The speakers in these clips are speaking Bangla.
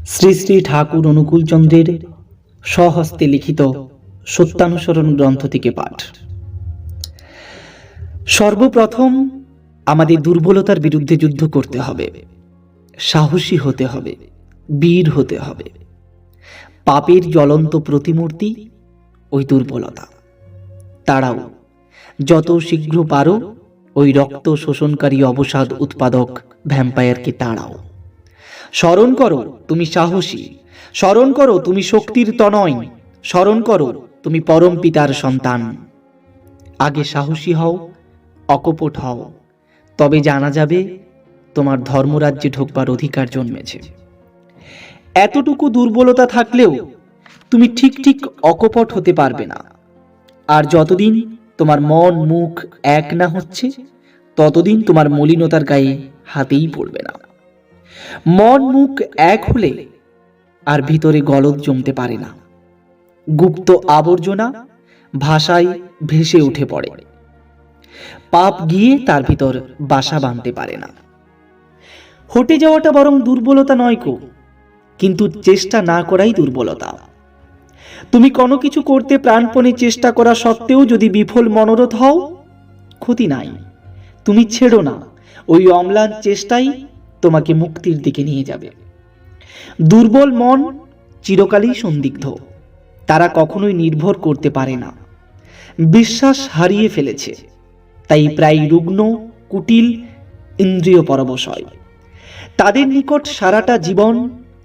শ্রী শ্রী ঠাকুর অনুকূলচন্দ্রের স্বহস্তে লিখিত সত্যানুসরণ গ্রন্থ থেকে পাঠ। সর্বপ্রথম আমাদের দুর্বলতার বিরুদ্ধে যুদ্ধ করতে হবে, সাহসী হতে হবে, বীর হতে হবে। পাপের জ্বলন্ত প্রতিমূর্তি ওই দুর্বলতা। তাড়াও, যত শীঘ্র পারো ওই রক্ত শোষণকারী অবসাদ উৎপাদক ভ্যাম্পায়ারকে তাড়াও। স্মরণ করো তুমি সাহসী, স্মরণ করো তুমি শক্তির তনয়, স্মরণ করো তুমি পরম পিতার সন্তান। আগে সাহসী হও, অকপট হও, তবে জানা যাবে তোমার ধর্মরাজ্যে ঢোকবার অধিকার জন্মেছে। এতটুকু দুর্বলতা থাকলেও তুমি ঠিক ঠিক অকপট হতে পারবে না। আর যতদিন তোমার মন মুখ এক না হচ্ছে, ততদিন তোমার মলিনতার গায়ে হাতেই পড়বে না। মন মুখ এক হলে আর ভিতরে গলদ জমতে পারে না। গুপ্ত আবর্জনা ভাষায় ভেসে উঠে পড়ে। পাপ গিয়ে তার ভিতর বাসা বাঁধতে পারে না। হটে যাওয়াটা বরং দুর্বলতা নয় কো, কিন্তু চেষ্টা না করাই দুর্বলতা। তুমি কোনো কিছু করতে প্রাণপণে চেষ্টা করা সত্ত্বেও যদি বিফল মনোরথ হও, ক্ষতি নাই, তুমি ছেড়ো না। ওই অম্লান চেষ্টাই তোমাকে মুক্তির দিকে নিয়ে যাবে। দুর্বল মন চিরকালই সন্দিগ্ধ, তারা কখনোই নির্ভর করতে পারে না, বিশ্বাস হারিয়ে ফেলেছে, তাই প্রায় রুগ্ন, কুটিল, ইন্দ্রিয় পরবশ হয়। তাদের নিকট সারাটা জীবন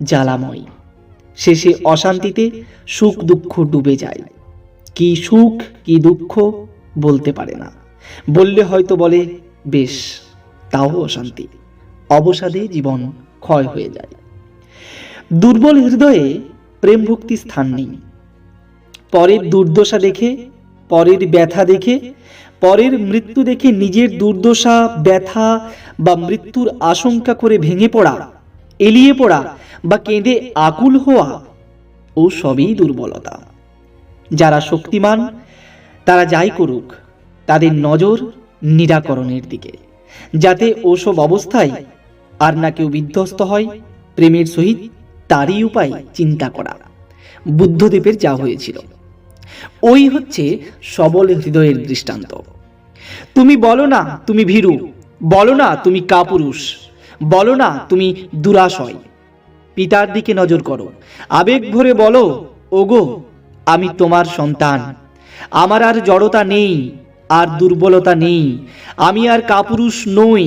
জ্বালাময়, শেষে অশান্তিতে সুখ দুঃখ ডুবে যায়। কি সুখ কি দুঃখ বলতে পারে না, বললে হয়তো বলে বেশ, তাও অশান্তি, অবসাদে জীবন ক্ষয় হয়ে যায়। দুর্বল হৃদয়ে প্রেম ভক্তি স্থান নেই। পরের দুর্দশা দেখে, পরের ব্যথা দেখে, পরের মৃত্যু দেখে নিজের দুর্দশা, ব্যথা বা মৃত্যুর আশঙ্কা করে ভেঙে পড়া, এলিয়ে পড়া বা কেঁদে আকুল হওয়া ও সবই দুর্বলতা। যারা শক্তিমান তারা যাই করুক, তাদের নজর নিরাকরণের দিকে, যাতে ওসব অবস্থায় আর না কেউ বিধ্বস্ত হয়। প্রেমের সহিত তারই উপায় চিন্তা করা। বুদ্ধদেবের যা হয়েছিল, ওই হচ্ছে সবল হৃদয়ের দৃষ্টান্ত। তুমি বলো না তুমি ভীরু, বলো না তুমি কাপুরুষ, বলো না তুমি দুরাশয়। পিতার দিকে নজর করো, আবেগ ভরে বলো, ওগো আমি তোমার সন্তান, আমার আর জড়তা নেই, আর দুর্বলতা নেই, আমি আর কাপুরুষ নই,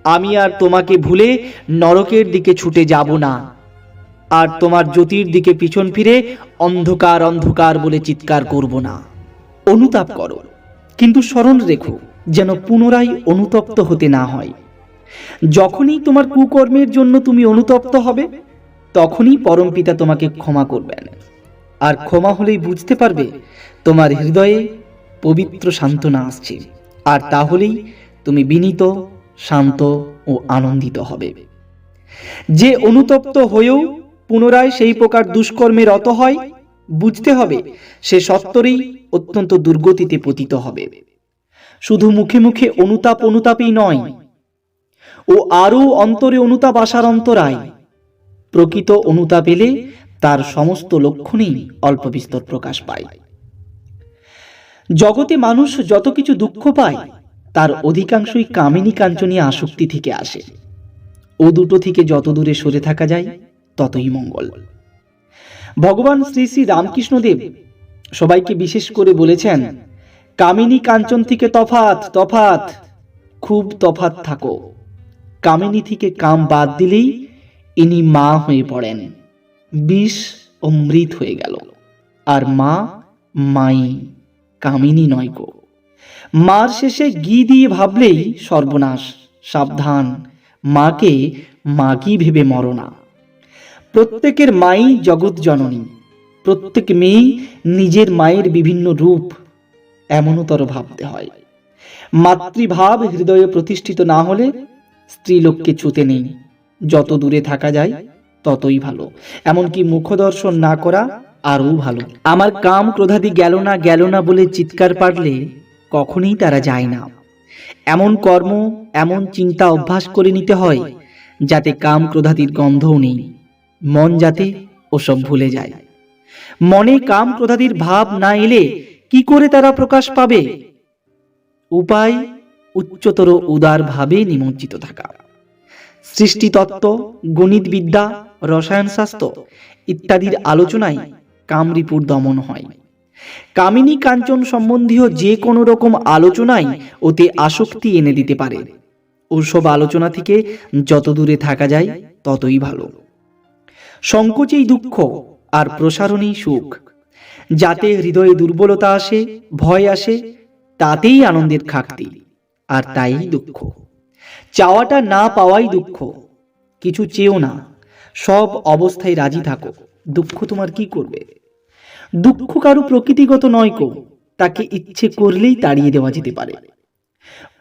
আমি আর তোমাকে ভুলে নরকের দিকে ছুটে যাব না, আর তোমার জ্যোতির দিকে পিছন ফিরে অন্ধকার অন্ধকার বলে চিৎকার করব না। অনুতাপ করো, কিন্তু স্মরণ রেখো যেন পুনরায় অনুতপ্ত হতে না হয়। যখনই তোমার কুকর্মের জন্য তুমি অনুতপ্ত হবে, তখনই পরমপিতা তোমাকে ক্ষমা করবেন। আর ক্ষমা হলেই বুঝতে পারবে তোমার হৃদয়ে পবিত্র সান্ত্বনা আসছে, আর তাহলেই তুমি বিনীত, শান্ত ও আনন্দিত হবে। যে অনুতপ্ত হয়েও পুনরায় সেই প্রকার দুষ্কর্মে রত হয়, বুঝতে হবে সে সত্তরেই অত্যন্ত দুর্গতিতে পতিত হবে। শুধু মুখে মুখে অনুতাপ অনুতাপই নয়, ও আরও অন্তরে অনুতাপ আসার অন্তরায়। প্রকৃত অনুতাপ এলে তার সমস্ত লক্ষণেই অল্প বিস্তর প্রকাশ পায়। জগতে মানুষ যত কিছু দুঃখ পায়, তার অধিকাংশই কামিনী কাঞ্চনী আসক্তি থেকে আসে। ও দুটো থেকে যত দূরে সরে থাকা যায়, ততই মঙ্গল। ভগবান শ্রী শ্রী রামকৃষ্ণদেব সবাইকে বিশেষ করে বলেছেন, কামিনী কাঞ্চন থেকে তফাৎ, তফাৎ, খুব তফাৎ থাকো। কামিনী থেকে কাম বাদ দিলেই ইনি মা হয়ে পড়েন, বিষ অমৃত হয়ে গেল। আর মা মাই, কামিনী নয় গো। মার শেষে ঘি দিয়ে ভাবলেই সর্বনাশ, সাবধান, মাকে মাগি ভেবে মরো না। প্রত্যেকের মাই জগৎ জননী, প্রত্যেক মেয়ে নিজের মায়ের বিভিন্ন রূপ, এমনতর ভাবতে হয়। মাতৃভাব হৃদয়ে প্রতিষ্ঠিত না হলে স্ত্রীলোককে ছুতে নেই। যত দূরে থাকা যায় ততই ভালো, এমনকি মুখদর্শন না করা আরও ভালো। আমার কাম ক্রোধাদি গেল না গেল না বলে চিৎকার পাড়লে কখনোই তারা যায় না। এমন কর্ম, এমন চিন্তা অভ্যাস করে নিতে হয় যাতে কাম ক্রোধাদির গন্ধও নেই। মন যাতে ওসব ভুলে যায়। মনে কাম ক্রোধাদির ভাব না এলে কি করে তারা প্রকাশ পাবে? উপায় উচ্চতর উদার ভাবে নিমজ্জিত থাকা। সৃষ্টিতত্ত্ব, গণিতবিদ্যা, রসায়নশাস্ত্র ইত্যাদির আলোচনায় কামরিপুর দমন হয়। কামিনী কাঞ্চন সম্বন্ধীয় যে কোনো রকম আলোচনাই ওতে আসক্তি এনে দিতে পারে। ওসব আলোচনা থেকে যত দূরে থাকা যায় ততই ভালো। সংকোচেই দুঃখ আর প্রসারণেই সুখ। যাতে হৃদয়ে দুর্বলতা আসে, ভয় আসে, তাতেই আনন্দের খাকতি, আর তাই দুঃখ। চাওয়াটা না পাওয়াই দুঃখ। কিছু চেয়েও না, সব অবস্থায় রাজি থাকো, দুঃখ তোমার কি করবে? দুঃখ কারো প্রকৃতিগত নয় কো, তাকে ইচ্ছে করলেই তাড়িয়ে দেওয়া যেতে পারে।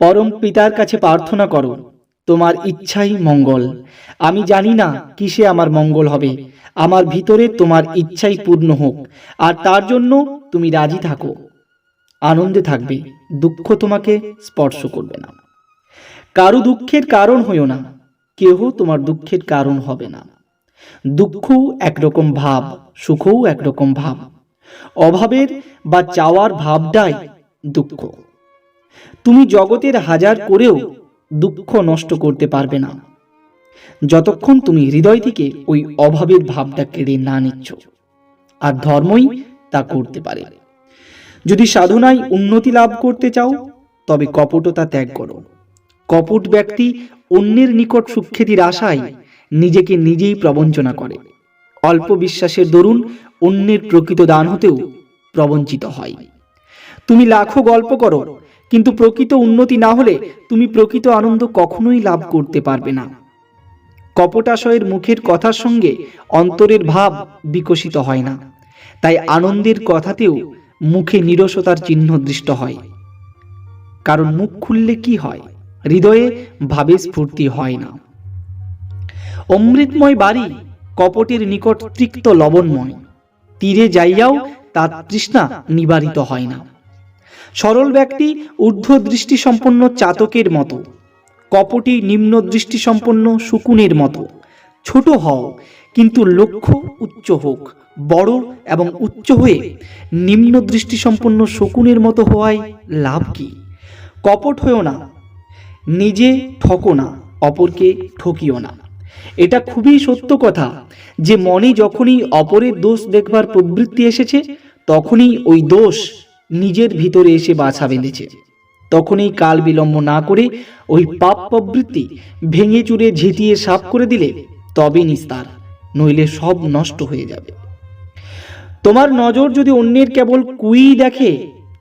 পরম পিতার কাছে প্রার্থনা করো, তোমার ইচ্ছাই মঙ্গল। আমি জানি না কিসে আমার মঙ্গল হবে, আমার ভিতরে তোমার ইচ্ছাই পূর্ণ হোক, আর তার জন্য তুমি রাজি থাকো। আনন্দে থাকবে, দুঃখ তোমাকে স্পর্শ করবে না। কারো দুঃখের কারণ হইও না, কেহ তোমার দুঃখের কারণ হবে না। দুঃখ একরকম ভাব, সুখও একরকম ভাব। অভাবের বা চাওয়ার ভাবটাই দুঃখ। তুমি জগতের হাজার করেও দুঃখ নষ্ট করতে পারবে না, যতক্ষণ তুমি হৃদয় থেকে ওই অভাবের ভাবটা কেড়ে না নিচ্ছ। আর ধর্মই তা করতে পারে। যদি সাধনায় উন্নতি লাভ করতে চাও, তবে কপটতা ত্যাগ করো। কপট ব্যক্তি অন্যের নিকট সুখ্যাতির আশায় নিজেকে নিজেই প্রবঞ্চনা করে। অল্প বিশ্বাসের দরুন অন্যের প্রকৃত দান হতেও প্রবঞ্চিত হয়। তুমি লাখো গল্প করো, কিন্তু প্রকৃত উন্নতি না হলে তুমি প্রকৃত আনন্দ কখনোই লাভ করতে পারবে না। কপটাশয়ের মুখের কথার সঙ্গে অন্তরের ভাব বিকশিত হয় না। তাই আনন্দের কথাতেও মুখে নিরসতার চিহ্ন দৃষ্ট হয়। কারণ মুখ খুললে কি হয়? হৃদয়ে ভাবে স্ফূর্তি হয় না। অমৃতময় বাড়ি কপটের নিকট তৃক্ত লবণময়। তীরে যাইয়াও তার তৃষ্ণা নিবারিত হয় না। সরল ব্যক্তি ঊর্ধ্ব দৃষ্টি সম্পন্ন চাতকের মতো, কপটি নিম্ন দৃষ্টি সম্পন্ন শকুনের মতো। ছোট হও, কিন্তু লক্ষ্য উচ্চ হোক। বড় এবং উচ্চ হয়ে নিম্ন দৃষ্টি সম্পন্ন শকুনের মতো হওয়ায় লাভ কি? কপট হয়েও না, নিজে ঠকো না, অপরকে ঠকিও না। এটা খুবই সত্য কথা যে মনে যখনই অপরের দোষ দেখবার প্রবৃত্তি এসেছে, তখনই ওই দোষ নিজের ভিতরে এসে বাছা বেঁধেছে। তখনই কাল বিলম্ব না করে ওই পাপ প্রবৃত্তি ভেঙে চুরে ঝেঁটিয়ে সাফ করে দিলে তবে নিস্তার, নইলে সব নষ্ট হয়ে যাবে। তোমার নজর যদি অন্যের কেবল কুই দেখে,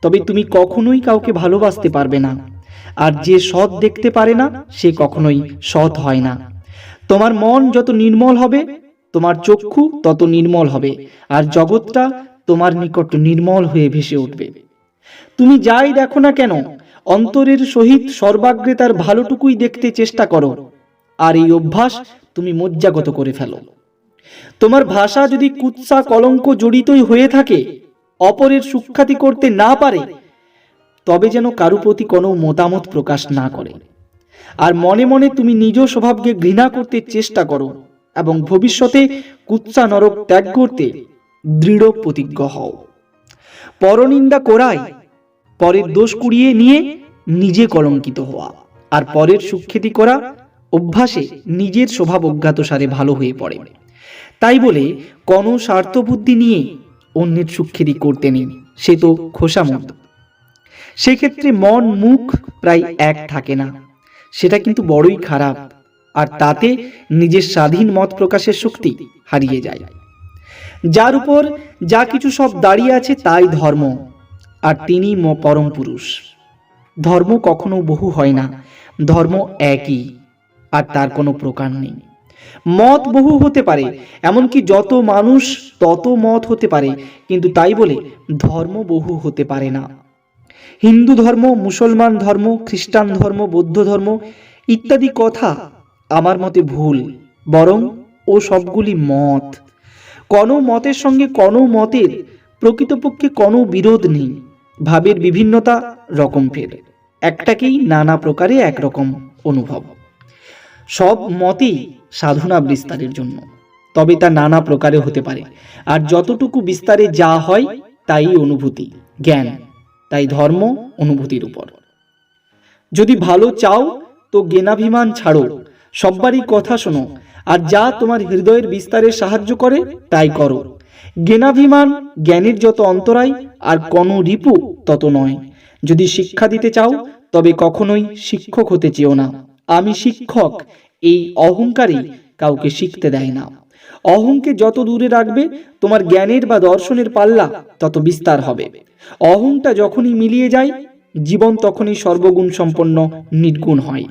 তবে তুমি কখনোই কাউকে ভালোবাসতে পারবে না। আর যে সৎ দেখতে পারে না, সে কখনোই সৎ হয় না। তোমার মন যত নির্মল হবে, তোমার চক্ষু তত নির্মল হবে, আর জগৎটা তোমার নিকট নির্মল হয়ে ভেসে উঠবে। তুমি যাই দেখো না কেন, অন্তরের সহিত সর্বাগ্রে তার ভালোটুকুই দেখতে চেষ্টা করো, আর এই অভ্যাস তুমি মজ্জাগত করে ফেলো। তোমার ভাষা যদি কুৎসা কলঙ্ক জড়িতই হয়ে থাকে, অপরের সুখ্যাতি করতে না পারে, তবে যেন কারো প্রতি কোনো মতামত প্রকাশ না করে। আর মনে মনে তুমি নিজ স্বভাবকে ঘৃণা করতে চেষ্টা করো এবং ভবিষ্যতে কুৎসা নরক ত্যাগ করতে দৃঢ় প্রতিজ্ঞ হও। পরনিন্দা করাই পরের দোষ কুড়িয়ে নিয়ে নিজে কলঙ্কিত হওয়া, আর পরের সুখ্যাতি করা অভ্যাসে নিজের স্বভাব অজ্ঞাতসারে ভালো হয়ে পড়ে। তাই বলে কোনো স্বার্থবুদ্ধি নিয়ে অন্যের সুখ্যাতি করতে নেই, সে তো খোসামত। সেক্ষেত্রে মন মুখ প্রায় এক থাকে না, সেটা কিন্তু বড়ই খারাপ, আর তাতে নিজের স্বাধীন মত প্রকাশের শক্তি হারিয়ে যায়। যার উপর যা কিছু সব দাঁড়িয়ে আছে তাই ধর্ম, আর তিনি পরম পুরুষ। ধর্ম কখনো বহু হয় না, ধর্ম একই, আর তার কোনো প্রকার নেই। মত বহু হতে পারে, এমনকি যত মানুষ তত মত হতে পারে, কিন্তু তাই বলে ধর্ম বহু হতে পারে না। হিন্দু ধর্ম, মুসলমান ধর্ম, খ্রিস্টান ধর্ম, বৌদ্ধ ধর্ম ইত্যাদি কথা আমার মতে ভুল, বরং ও সবগুলি মত। কোনো মতের সঙ্গে কোনো মতের প্রকৃতপক্ষে কোনো বিরোধ নেই। ভাবের বিভিন্নতা রকম ফের, একটাকেই নানা প্রকারে একরকম অনুভব। সব মতেই সাধনা বিস্তারের জন্য। তবে তা নানা প্রকারে হতে পারে। আর যতটুকু বিস্তারে যা হয় তাই অনুভূতি, জ্ঞান। তাই ধর্ম অনুভূতির উপর। যদি ভালো চাও তো জ্ঞানাভিমান ছাড়ো, সব্বারই কথা শোনো, আর যা তোমার হৃদয়ের বিস্তারে সাহায্য করে তাই করো। জ্ঞানাভিমান জ্ঞানের যত অন্তরায়, আর কোনো রিপু তত নয়। যদি শিক্ষা দিতে চাও তবে কখনোই শিক্ষক হতে চেও না। আমি শিক্ষক, এই অহংকারই কাউকে শিখতে দেয় না। অহংকে যত দূরে রাখবে তোমার জ্ঞানের বা দর্শনের পাল্লা তত বিস্তার হবে। অহংটা যখনই মিলিয়ে যায় জীবন তখনই সর্বগুণ সম্পন্ন নির্গুণ হয়।